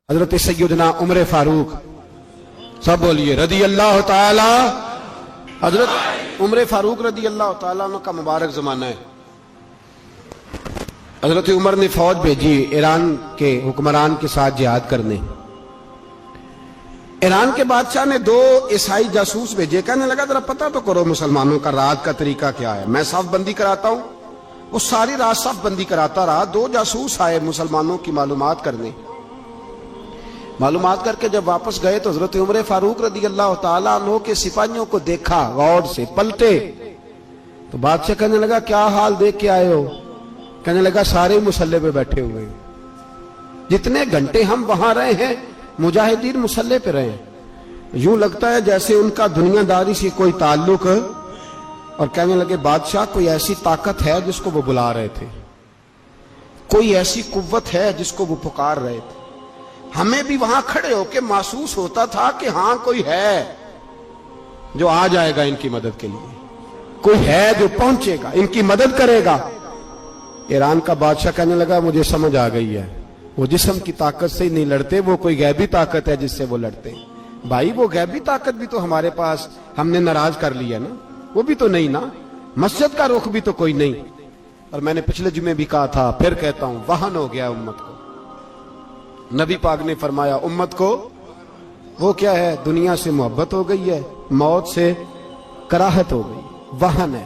حضرت سیدنا عمر فاروق، سب بولیے رضی اللہ تعالی۔ حضرت عمر فاروق رضی اللہ تعالیٰ عنہ کا مبارک زمانہ ہے۔ حضرت عمر نے فوج بھیجی ایران کے حکمران کے ساتھ جہاد کرنے۔ ایران کے بادشاہ نے 2 عیسائی جاسوس بھیجے، کہنے لگا ذرا پتہ تو کرو مسلمانوں کا رات کا طریقہ کیا ہے، میں صف بندی کراتا ہوں۔ وہ ساری رات صف بندی کراتا رہا۔ 2 جاسوس آئے مسلمانوں کی معلومات کرنے۔ معلومات کر کے جب واپس گئے تو حضرت عمر فاروق رضی اللہ تعالیٰ عنہ کے سپاہیوں کو دیکھا، غور سے پلٹے تو بادشاہ کہنے لگا کیا حال دیکھ کے آئے ہو؟ کہنے لگا سارے مسلح پہ بیٹھے ہوئے ہیں، جتنے گھنٹے ہم وہاں رہے ہیں مجاہدین مسلح پہ رہے ہیں، یوں لگتا ہے جیسے ان کا دنیا داری سے کوئی تعلق۔ اور کہنے لگے بادشاہ کوئی ایسی طاقت ہے جس کو وہ بلا رہے تھے، کوئی ایسی قوت ہے جس کو وہ پکار رہے تھے، ہمیں بھی وہاں کھڑے ہو کے محسوس ہوتا تھا کہ ہاں کوئی ہے جو آ جائے گا ان کی مدد کے لیے، کوئی ہے جو پہنچے گا ان کی مدد کرے گا۔ ایران کا بادشاہ کہنے لگا مجھے سمجھ آ گئی ہے، وہ جسم کی طاقت سے ہی نہیں لڑتے، وہ کوئی غیبی طاقت ہے جس سے وہ لڑتے ہیں۔ بھائی وہ غیبی طاقت بھی تو ہمارے پاس ہم نے ناراض کر لیا نا، وہ بھی تو نہیں نا، مسجد کا رخ بھی تو کوئی نہیں۔ اور میں نے پچھلے جمعے بھی کہا تھا، پھر کہتا ہوں، وہن ہو گیا امت کو۔ نبی پاک نے فرمایا امت کو وہ کیا ہے، دنیا سے محبت ہو گئی ہے، موت سے کراہت ہو گئی، وہن ہے۔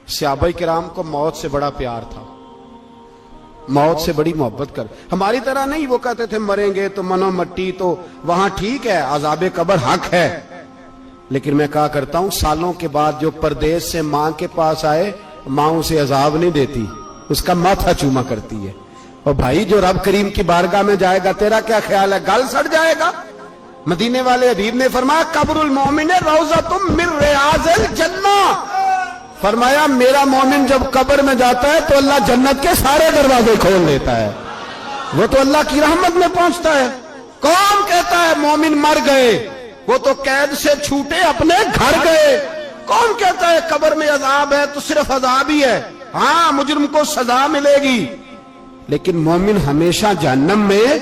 صحابہ کرام کو موت سے بڑا پیار تھا، موت سے بڑی محبت کر، ہماری طرح نہیں وہ کہتے تھے مریں گے تو منو مٹی، تو وہاں ٹھیک ہے عذاب قبر حق ہے، لیکن میں کہا کرتا ہوں سالوں کے بعد جو پردیس سے ماں کے پاس آئے، ماں اسے عذاب نہیں دیتی، اس کا ماتھا چوما کرتی ہے۔ اور بھائی جو رب کریم کی بارگاہ میں جائے گا تیرا کیا خیال ہے، گل سڑ جائے گا؟ مدینے والے حبیب نے فرمایا قبر المومن روضۃ من ریاض الجنہ، فرمایا میرا مومن جب قبر میں جاتا ہے تو اللہ جنت کے سارے دروازے کھول لیتا ہے، وہ تو اللہ کی رحمت میں پہنچتا ہے۔ کون کہتا ہے مومن مر گئے، وہ تو قید سے چھوٹے اپنے گھر گئے۔ کون کہتا ہے قبر میں عذاب ہے تو صرف عذاب ہی ہے، ہاں مجرم کو سزا ملے گی، لیکن مومن ہمیشہ جہنم میں،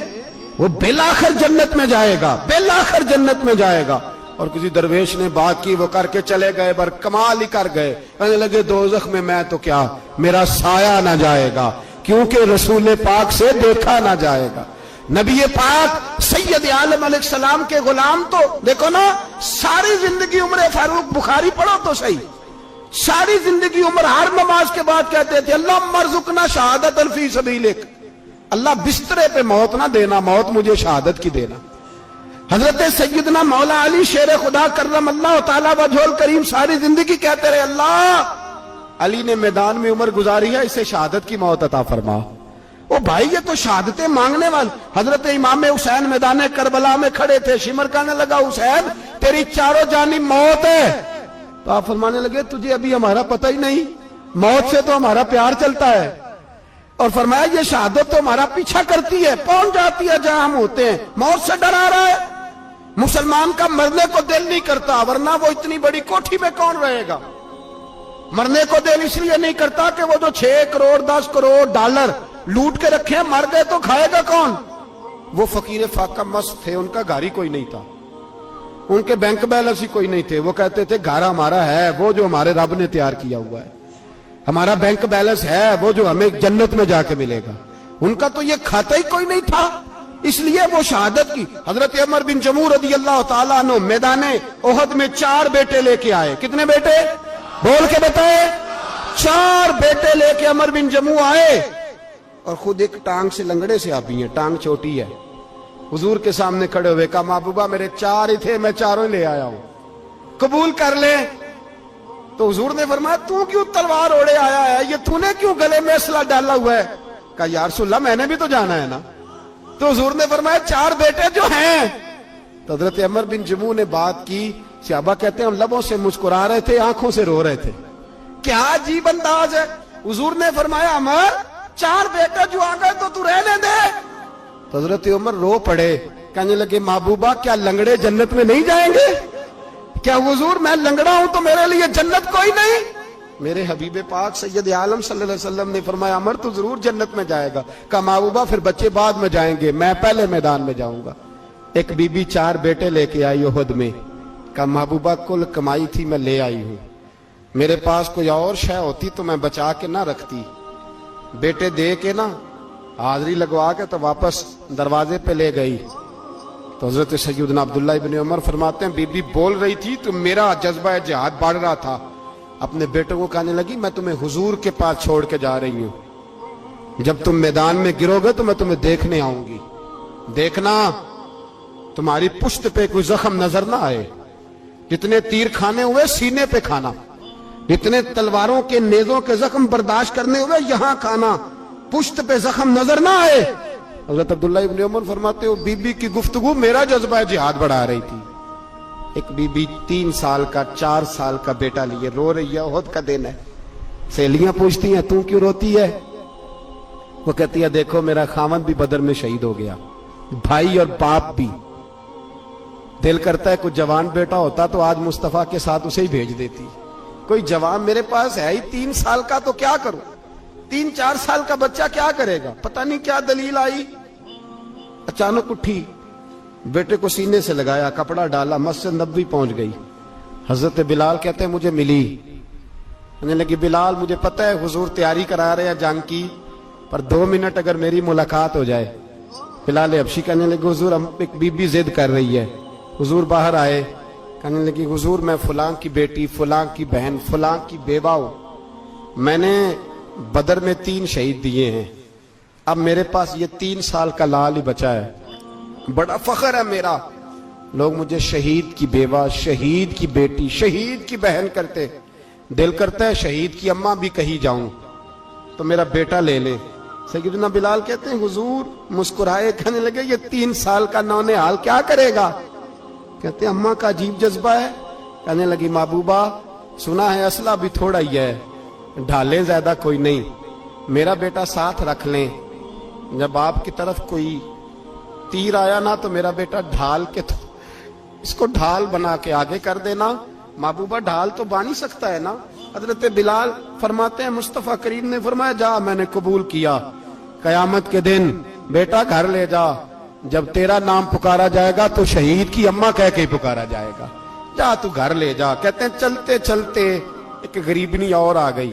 وہ بالآخر جنت میں جائے گا، بالآخر جنت میں جائے گا۔ اور کسی درویش نے بات کی، وہ کر کے چلے گئے، بر کمال ہی کر گئے، کہنے لگے دوزخ میں تو کیا، میرا سایہ نہ جائے گا، کیونکہ رسول پاک سے دیکھا نہ جائے گا۔ نبی پاک سید عالم علیہ السلام کے غلام تو دیکھو نا، ساری زندگی عمر فاروق، بخاری پڑھو تو صحیح، ساری زندگی عمر ہر نماز کے بعد کہتے تھے اللہم ارزقنا شہادت فی سبیلک، اللہ بسترے پہ موت نہ دینا، موت مجھے شہادت کی دینا۔ حضرت سیدنا مولا علی شیر خدا کرم اللہ تعالیٰ وجہ الکریم ساری زندگی کہتے رہے اللہ، علی نے میدان میں عمر گزاری ہے، اسے شہادت کی موت عطا فرما۔ او بھائی یہ تو شہادتیں مانگنے والے۔ حضرت امام حسین میدان کربلا میں کھڑے تھے، شمر کہنے لگا حسین تیری چاروں جانب موت ہے، تو آپ فرمانے لگے تجھے ابھی ہمارا پتہ ہی نہیں، موت سے تو ہمارا پیار چلتا ہے۔ اور فرمایا یہ شہادت تو ہمارا پیچھا کرتی ہے، پہنچ جاتی ہے جہاں ہم ہوتے ہیں، موت سے ڈر آ رہا ہے۔ مسلمان کا مرنے کو دل نہیں کرتا، ورنہ وہ اتنی بڑی کوٹھی میں کون رہے گا؟ مرنے کو دل اس لیے نہیں کرتا کہ وہ جو 6 کروڑ 10 کروڑ ڈالر لوٹ کے رکھے، مر گئے تو کھائے گا کون؟ وہ فقیر فاقہ مست تھے، ان کا گھر ہی کوئی نہیں تھا، ان کے بینک بیلنس ہی کوئی نہیں تھے، وہ کہتے تھے گھر ہمارا ہے وہ جو ہمارے رب نے تیار کیا ہوا ہے، ہمارا بینک بیلنس ہے وہ جو ہمیں جنت میں جا کے ملے گا۔ ان کا تو یہ کھاتا ہی کوئی نہیں تھا، اس لیے وہ شہادت کی۔ حضرت عمر بن جموع رضی اللہ تعالیٰ عنہ میدان احد میں 4 بیٹے لے کے آئے۔ کتنے بیٹے؟ بول کے بتائے۔ 4 بیٹے لے کے عمر بن جموع آئے، اور خود ایک ٹانگ سے لنگڑے سے آپ بھی ہیں، ٹانگ چھوٹی ہے، حضور کے سامنے کھڑے ہوئے کہا محبوبہ میرے 4 ہی تھے، میں 4 لے آیا ہوں، قبول کر لے۔ تو حضور نے فرمایا تو کیوں تلوار اوڑے آیا ہے، یہ تو نے کیوں گلے میں اسلحہ ڈالا ہوا ہے؟ کہا یا رسول اللہ میں نے بھی تو جانا ہے نا۔ تو حضور نے فرمایا 4 بیٹے جو ہیں۔ تو حضرت عمر بن جموع نے بات کی، صحابہ کہتے ہیں ہم لبوں سے مسکرا رہے تھے، آنکھوں سے رو رہے تھے، کیا عجیب انداز ہے۔ حضور نے فرمایا عمر 4 بیٹے جو آ گئے تو رہنے دے۔ تو حضرت عمر رو پڑے، کہنے لگے محبوبہ کیا لنگڑے جنت میں نہیں جائیں گے؟ کیا حضور میں لنگڑا ہوں تو میرے لیے جنت کوئی نہیں؟ میرے حبیب پاک سید عالم صلی اللہ علیہ وسلم نے فرمایا عمر تو ضرور جنت میں جائے گا. کہا محبوبہ پھر بچے بعد میں جائیں گے, میں پہلے میدان میں جاؤں گا. ایک بی بی 4 بیٹے لے کے آئی احد میں. کہا محبوبہ کل کمائی تھی میں لے آئی ہوں, میرے پاس کوئی اور شے ہوتی تو میں بچا کے نہ رکھتی. بیٹے دے کے نا حاضری لگوا کے تو واپس دروازے پہ لے گئی. تو حضرت سیدنا عبداللہ ابن عمر فرماتے ہیں بی بی بول رہی تھی تو میرا جذبہ جہاد بڑھ رہا تھا. اپنے بیٹوں کو کہنے لگی میں تمہیں حضور کے پاس چھوڑ کے جا رہی ہوں, جب تم میدان میں گرو گے تو میں تمہیں دیکھنے آؤں گی. دیکھنا تمہاری پشت پہ کوئی زخم نظر نہ آئے. جتنے تیر کھانے ہوئے سینے پہ کھانا, جتنے تلواروں کے نیزوں کے زخم برداشت کرنے ہوئے یہاں کھانا, پشت پہ زخم نظر نہ آئے. حضرت عبداللہ ابن عمر فرماتے ہو بی بی کی گفتگو میرا جذبہ جہاد بڑھا رہی تھی. ایک بی بی 3 سال کا 4 سال کا بیٹا لیے رو رہی ہے, احد کا دن ہے. سہیلیاں پوچھتی ہیں تو کیوں روتی ہے؟ وہ کہتی ہے دیکھو میرا خاوند بھی بدر میں شہید ہو گیا, بھائی اور باپ بھی. دل کرتا ہے کوئی جوان بیٹا ہوتا تو آج مصطفیٰ کے ساتھ اسے ہی بھیج دیتی. کوئی جوان میرے پاس ہے ہی 3 سال کا تو کیا کروں, 3-4 سال کا بچہ کیا کرے گا؟ پتہ نہیں کیا دلیل آئی. اچانک اٹھی, بیٹے کو سینے سے لگایا, کپڑا ڈالا, مسجد نبوی پہنچ گئی. حضرت بلال کہتے ہیں مجھے ملی. کہنے لگی بلال مجھے پتہ ہے حضور تیاری کرا رہے ہیں جنگ کی, پر 2 منٹ اگر میری ملاقات ہو جائے. بلال حبشی کہنے لگے حضور ایک بی بی ضد کر رہی ہے. حضور باہر آئے, کہنے لگی حضور میں فلاں کی بیٹی, فلاں کی بہن, فلاں کی بیوہ ہوں. میں نے بدر میں 3 شہید دیے ہیں, اب میرے پاس یہ 3 سال کا لال ہی بچا ہے. بڑا فخر ہے میرا, لوگ مجھے شہید کی بیوہ, شہید کی بیٹی, شہید کی بہن کرتے. دل کرتا ہے شہید کی اماں بھی کہیں جاؤں تو میرا بیٹا لے لے. سیدنا بلال کہتے ہیں حضور مسکرائے, کہنے لگے یہ 3 سال کا نونہال کیا کرے گا؟ کہتے ہیں اماں کا عجیب جذبہ ہے. کہنے لگی محبوبہ سنا ہے اسلحہ بھی تھوڑا ہی ہے, ڈھالیں زیادہ کوئی نہیں, میرا بیٹا ساتھ رکھ لیں. جب آپ کی طرف کوئی تیر آیا نا تو میرا بیٹا ڈھال کے تو اس کو ڈھال بنا کے آگے کر دینا. محبوبہ ڈھال تو بانی سکتا ہے نا. حضرت بلال فرماتے ہیں مصطفیٰ کریم نے فرمایا جا میں نے قبول کیا, قیامت کے دن بیٹا گھر لے جا, جب تیرا نام پکارا جائے گا تو شہید کی اماں کہہ کے ہی پکارا جائے گا, جا تو گھر لے جا. کہتے ہیں چلتے چلتے ایک غریبنی اور آ گئی,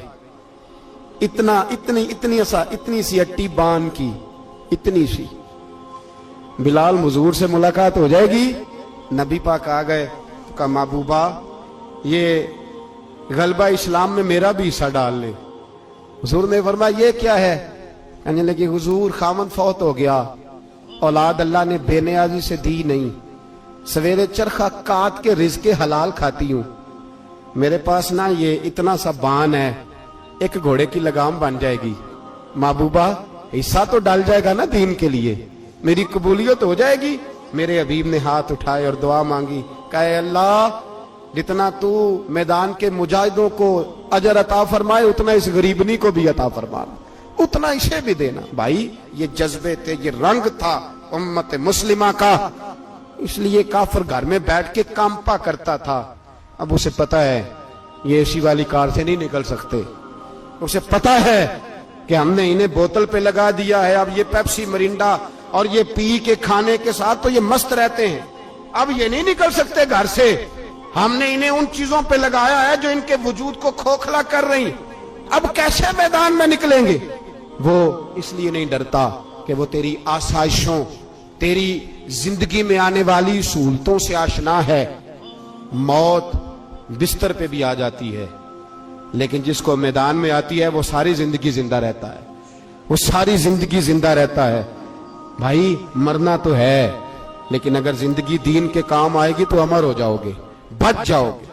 اتنی سی اٹی بان کی, اتنی سی. بلال حضور سے ملاقات ہو جائے گی. نبی پاک آ گئے تو کہا محبوبہ یہ غلبہ اسلام میں میرا بھی حصہ ڈال لے. حضور نے فرمایا یہ کیا ہے؟ کہنے لگے حضور خامد فوت ہو گیا, اولاد اللہ نے بے نیازی سے دی نہیں, سویرے چرخہ کاٹ کے رزق حلال کھاتی ہوں. میرے پاس نا یہ اتنا سا بان ہے, ایک گھوڑے کی لگام بن جائے گی. محبوبہ حصہ تو ڈال جائے گا نا دین کے لیے, میری قبولیت ہو جائے گی. میرے حبیب نے ہاتھ اٹھائے اور دعا مانگی, کہے اللہ جتنا تو میدان کے مجاہدوں کو اجر عطا فرمائے اتنا اس غریبنی کو بھی عطا فرما, اتنا اسے بھی دینا. بھائی یہ جذبے تھے, یہ رنگ تھا امت مسلمہ کا, اس لیے کافر گھر میں بیٹھ کے کانپا کرتا تھا. اب اسے پتا ہے یہ اے سی والی کار سے نہیں نکل سکتے, اسے پتا ہے کہ ہم نے انہیں بوتل پہ لگا دیا ہے, اب یہ پیپسی مرینڈا اور یہ پی کے کھانے کے ساتھ تو یہ مست رہتے ہیں, اب یہ نہیں نکل سکتے گھر سے. ہم نے انہیں ان چیزوں پہ لگایا ہے جو ان کے وجود کو کھوکھلا کر رہی, اب کیسے میدان میں نکلیں گے؟ وہ اس لیے نہیں ڈرتا کہ وہ تیری آسائشوں, تیری زندگی میں آنے والی سہولتوں سے آشنا ہے. موت بستر پہ بھی آ جاتی ہے, لیکن جس کو میدان میں آتی ہے وہ ساری زندگی زندہ رہتا ہے, وہ ساری زندگی زندہ رہتا ہے. بھائی مرنا تو ہے, لیکن اگر زندگی دین کے کام آئے گی تو امر ہو جاؤ گے, بچ جاؤ گے.